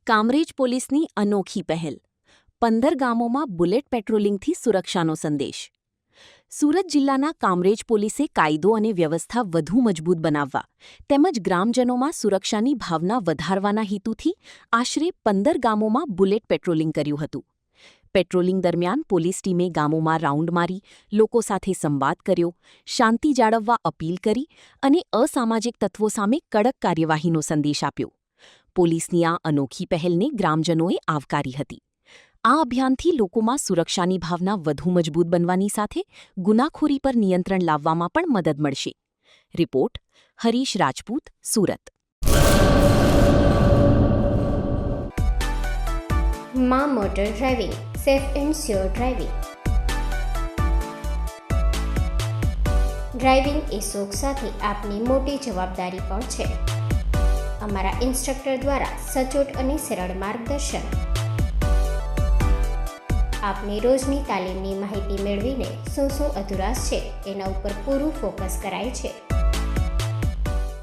કામરેજ પોલીસની અનોખી પહેલ 15 ગામોમાં બુલેટ પેટ્રોલિંગથી સુરક્ષાનો સંદેશ. સુરત જિલ્લાના કામરેજ પોલીસે કાયદો અને વ્યવસ્થા વધુ મજબૂત બનાવવા તેમજ ગ્રામજનોમાં સુરક્ષાની ભાવના વધારવાના હેતુથી આશરે 15 ગામોમાં બુલેટ પેટ્રોલિંગ કર્યું હતું. પેટ્રોલિંગ દરમિયાન પોલીસ ટીમે ગામોમાં રાઉન્ડ મારી, લોકો સાથે સંવાદ કર્યો, શાંતિ જાળવવા અપીલ કરી અને અસામાજિક તત્વો સામે કડક કાર્યવાહીનો સંદેશ આપ્યો. પોલીસની આ અનોખી પહેલને ગ્રામજનોએ આવકારી હતી. આ અભિયાનથી લોકોમાં સુરક્ષાની ભાવના વધુ મજબૂત બનવાની સાથે ગુનાખોરી પર નિયંત્રણ લાવવામાં પણ મદદ મળશે. રિપોર્ટ હરીશ રાજપૂત, સુરત. માં motor driving, safe and sure driving. Driving એ શોખ સાથે આપની મોટી જવાબદારી પણ છે. અમારા ઇન્સ્ટ્રક્ટર દ્વારા સચોટ અને સરળ માર્ગદર્શન. આપની રોજની તાલીમની માહિતી મેળવીને શું અધુરાશ છે એના ઉપર પૂરું ફોકસ કરાય છે.